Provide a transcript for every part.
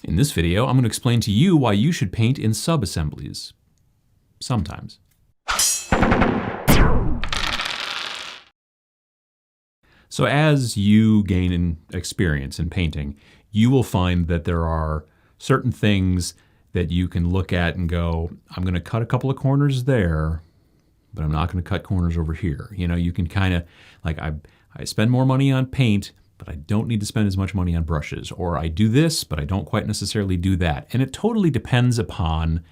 In this video, I'm going to explain to you why you should paint in sub-assemblies. Sometimes. So as you gain experience in painting, you will find that there are certain things that you can look at and go, I'm going to cut a couple of corners there, but I'm not going to cut corners over here. You know, you can kind of, like, I spend more money on paint, but I don't need to spend as much money on brushes. Or I do this, but I don't quite necessarily do that. And it totally depends upon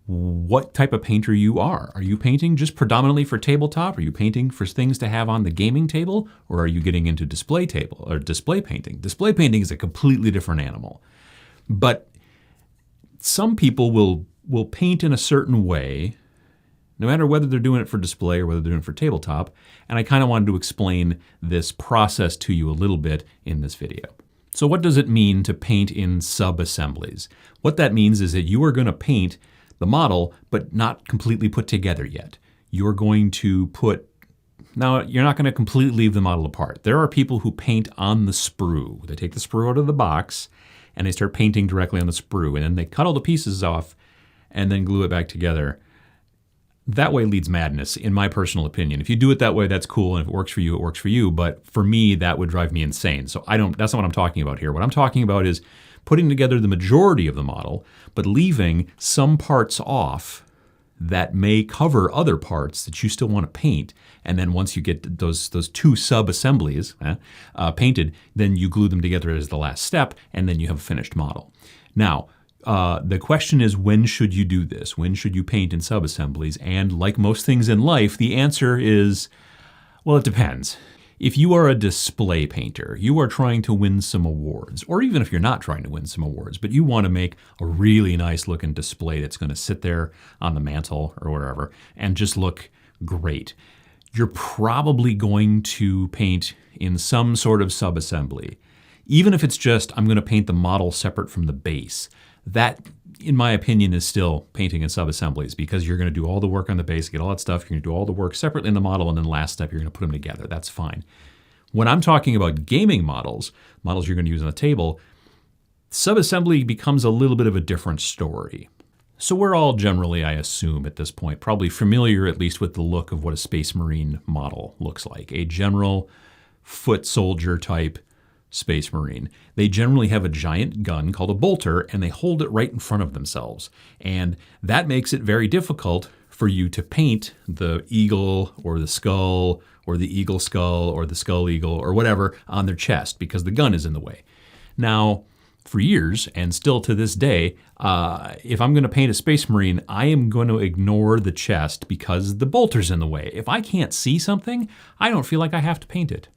what type of painter you are. Are you painting just predominantly for tabletop? Are you painting for things to have on the gaming table? Or are you getting into display painting? Display painting is a completely different animal. But some people will paint in a certain way, no matter whether they're doing it for display or whether they're doing it for tabletop. And I kind of wanted to explain this process to you a little bit in this video. So what does it mean to paint in sub-assemblies? What that means is that you are going to paint the model, but not completely put together yet. You're going to now you're not going to completely leave the model apart. There are people who paint on the sprue. They take the sprue out of the box and they start painting directly on the sprue, and then they cut all the pieces off and then glue it back together. That way leads madness, in my personal opinion. If you do it that way, that's cool, and if it works for you, it works for you. But for me, that would drive me insane. So that's not what I'm talking about here. What I'm talking about is putting together the majority of the model, but leaving some parts off that may cover other parts that you still want to paint. And then once you get those two sub-assemblies painted, then you glue them together as the last step, and then you have a finished model. Now, the question is, when should you do this? When should you paint in sub-assemblies? And like most things in life, the answer is, well, it depends. If you are a display painter, you are trying to win some awards, or even if you're not trying to win some awards, but you want to make a really nice looking display that's going to sit there on the mantle or wherever and just look great, you're probably going to paint in some sort of sub-assembly. Even if it's just, I'm going to paint the model separate from the base. That, in my opinion, is still painting in sub-assemblies, because you're going to do all the work on the base, get all that stuff, you're going to do all the work separately in the model, and then last step, you're going to put them together. That's fine. When I'm talking about gaming models you're going to use on the table, sub-assembly becomes a little bit of a different story. So we're all generally, I assume at this point, probably familiar at least with the look of what a Space Marine model looks like. A general foot soldier type Space Marine. They generally have a giant gun called a bolter, and they hold it right in front of themselves. And that makes it very difficult for you to paint the eagle or the skull or the eagle skull or the skull eagle or whatever on their chest, because the gun is in the way. Now, for years, and still to this day, if I'm going to paint a Space Marine, I am going to ignore the chest because the bolter's in the way. If I can't see something, I don't feel like I have to paint it.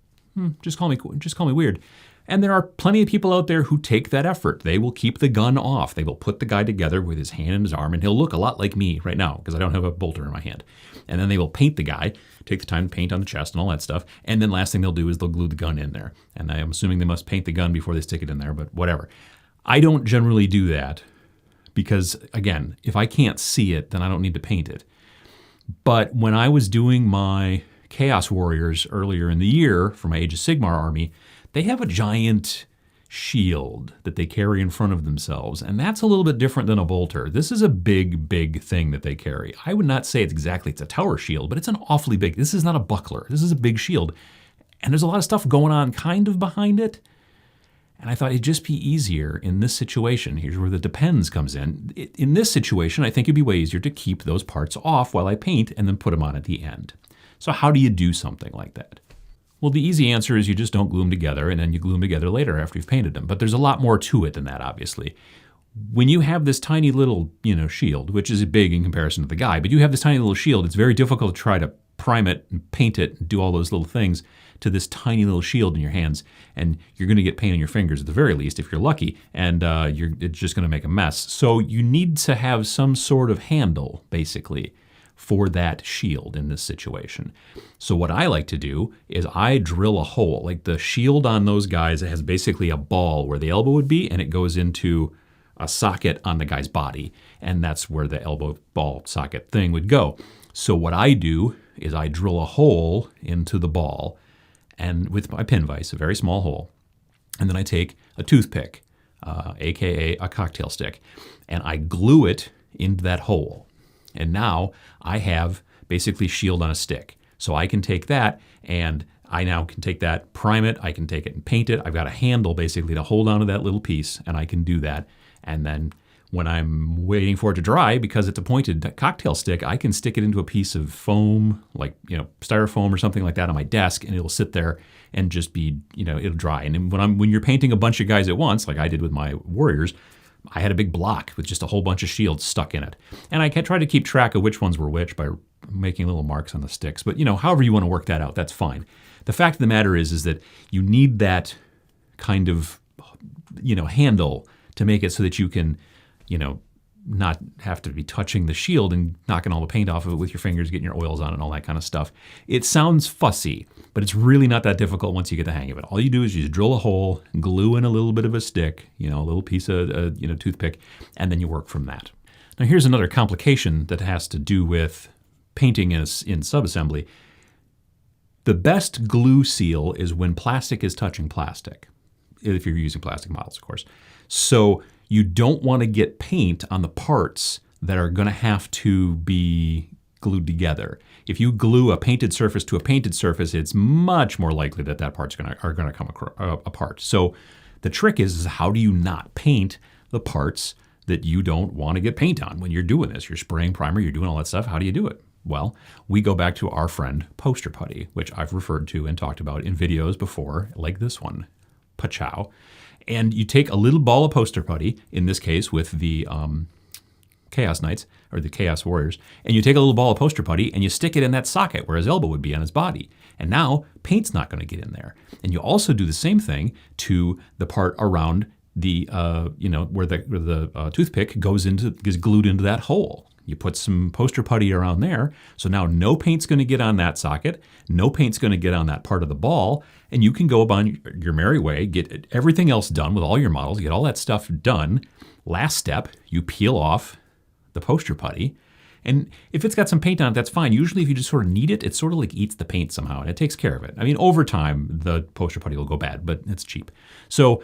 Just call me weird. And there are plenty of people out there who take that effort. They will keep the gun off. They will put the guy together with his hand and his arm, and he'll look a lot like me right now because I don't have a bolter in my hand. And then they will paint the guy, take the time to paint on the chest and all that stuff, and then last thing they'll do is they'll glue the gun in there. And I'm assuming they must paint the gun before they stick it in there, but whatever. I don't generally do that because, again, if I can't see it, then I don't need to paint it. But when I was doing my Chaos Warriors earlier in the year for my Age of Sigmar army, they have a giant shield that they carry in front of themselves, and that's a little bit different than a bolter. This is a big, big thing that they carry. I would not say it's a tower shield, but it's an awfully big, this is not a buckler, this is a big shield. And there's a lot of stuff going on kind of behind it. And I thought it'd just be easier in this situation. Here's where the depends comes in. In this situation, I think it'd be way easier to keep those parts off while I paint and then put them on at the end. So how do you do something like that? Well, the easy answer is you just don't glue them together, and then you glue them together later after you've painted them. But there's a lot more to it than that, obviously. When you have this tiny little, shield, which is big in comparison to the guy, but you have this tiny little shield, it's very difficult to try to prime it and paint it and do all those little things to this tiny little shield in your hands. And you're going to get paint on your fingers at the very least if you're lucky, and it's just going to make a mess. So you need to have some sort of handle, basically, for that shield in this situation. So what I like to do is I drill a hole. Like the shield on those guys, it has basically a ball where the elbow would be, and it goes into a socket on the guy's body, and that's where the elbow ball socket thing would go. So what I do is I drill a hole into the ball, and with my pin vise, a very small hole, and then I take a toothpick, aka a cocktail stick, and I glue it into that hole. And now I have basically shield on a stick. So I can take that, and I now can take that, prime it, I can take it and paint it. I've got a handle basically to hold onto that little piece, and I can do that. And then when I'm waiting for it to dry, because it's a pointed cocktail stick, I can stick it into a piece of foam, like, styrofoam or something like that on my desk, and it'll sit there and just be, it'll dry. And when you're painting a bunch of guys at once, like I did with my warriors, I had a big block with just a whole bunch of shields stuck in it. And I can try to keep track of which ones were which by making little marks on the sticks. But, however you want to work that out, that's fine. The fact of the matter is that you need that kind of, handle to make it so that you can, not have to be touching the shield and knocking all the paint off of it with your fingers, getting your oils on it and all that kind of stuff. It sounds fussy, but it's really not that difficult once you get the hang of it. All you do is you just drill a hole, glue in a little bit of a stick, a little piece of, toothpick, and then you work from that. Now here's another complication that has to do with painting in subassembly. The best glue seal is when plastic is touching plastic, if you're using plastic models, of course. So you don't want to get paint on the parts that are going to have to be glued together. If you glue a painted surface to a painted surface, it's much more likely that part's going to come apart. So the trick is how do you not paint the parts that you don't want to get paint on when you're doing this? You're spraying primer, you're doing all that stuff. How do you do it? Well, we go back to our friend Poster Putty, which I've referred to and talked about in videos before, like this one, Pachow. And you take a little ball of Poster Putty, in this case with the Chaos Knights, or the Chaos Warriors, and you take a little ball of Poster Putty and you stick it in that socket where his elbow would be on his body. And now paint's not going to get in there. And you also do the same thing to the part around the, where the toothpick gets glued into that hole. You put some Poster Putty around there, so now no paint's going to get on that socket, no paint's going to get on that part of the ball, and you can go upon your merry way, get everything else done with all your models, get all that stuff done. Last step, you peel off the Poster Putty, and if it's got some paint on it, that's fine. Usually if you just sort of knead it, it sort of like eats the paint somehow, and it takes care of it. I mean, over time, the Poster Putty will go bad, but it's cheap. So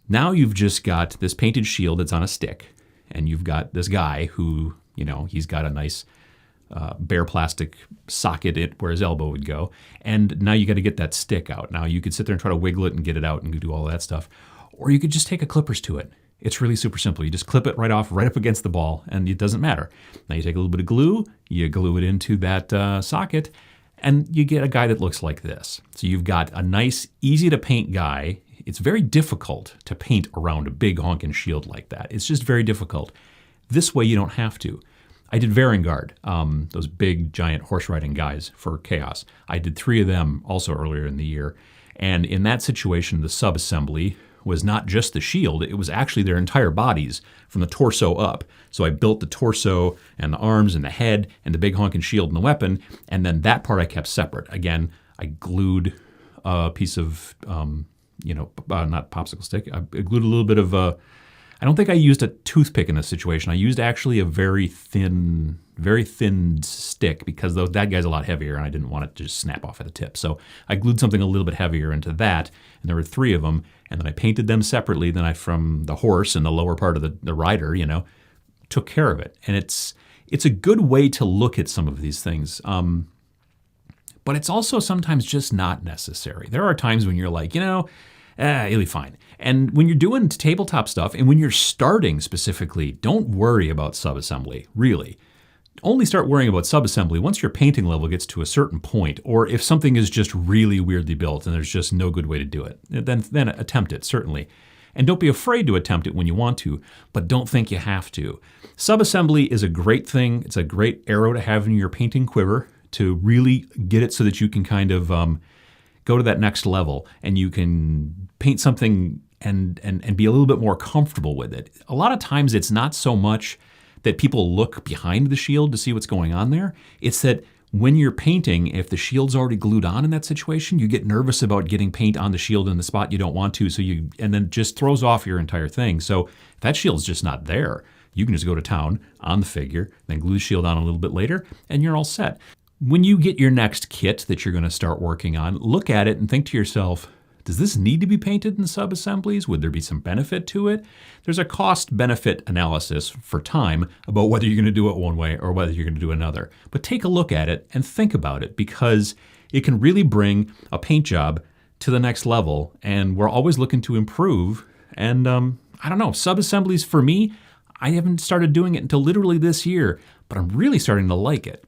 now you've just got this painted shield that's on a stick, and you've got this guy who, he's got a nice bare plastic socket where his elbow would go. And now you got to get that stick out. Now you could sit there and try to wiggle it and get it out and do all that stuff. Or you could just take a clippers to it. It's really super simple. You just clip it right off, right up against the ball, and it doesn't matter. Now you take a little bit of glue, you glue it into that socket, and you get a guy that looks like this. So you've got a nice, easy to paint guy. It's very difficult to paint around a big honking shield like that. It's just very difficult. This way you don't have to. I did Varangard, those big, giant horse-riding guys for Chaos. I did 3 of them also earlier in the year. And in that situation, the subassembly was not just the shield, it was actually their entire bodies from the torso up. So I built the torso and the arms and the head and the big honking shield and the weapon, and then that part I kept separate. Again, I glued a piece of, not popsicle stick, I glued a little bit of I don't think I used a toothpick in this situation. I used actually a very thin stick because that guy's a lot heavier and I didn't want it to just snap off at the tip. So I glued something a little bit heavier into that, and there were 3 of them, and then I painted them separately. Then I, from the horse and the lower part of the rider, took care of it. And it's a good way to look at some of these things. But it's also sometimes just not necessary. There are times when you're like, it'll be fine. And when you're doing tabletop stuff, and when you're starting specifically, don't worry about subassembly, really. Only start worrying about subassembly once your painting level gets to a certain point, or if something is just really weirdly built and there's just no good way to do it. Then attempt it, certainly. And don't be afraid to attempt it when you want to, but don't think you have to. Subassembly is a great thing. It's a great arrow to have in your painting quiver to really get it so that you can kind of go to that next level and you can paint something and be a little bit more comfortable with it. A lot of times it's not so much that people look behind the shield to see what's going on there. It's that when you're painting, if the shield's already glued on in that situation, you get nervous about getting paint on the shield in the spot you don't want to, and then it just throws off your entire thing. So if that shield's just not there, you can just go to town on the figure, then glue the shield on a little bit later, and you're all set. When you get your next kit that you're going to start working on, look at it and think to yourself, does this need to be painted in sub-assemblies? Would there be some benefit to it? There's a cost-benefit analysis for time about whether you're going to do it one way or whether you're going to do another. But take a look at it and think about it, because it can really bring a paint job to the next level, and we're always looking to improve. And I don't know, sub-assemblies for me, I haven't started doing it until literally this year, but I'm really starting to like it.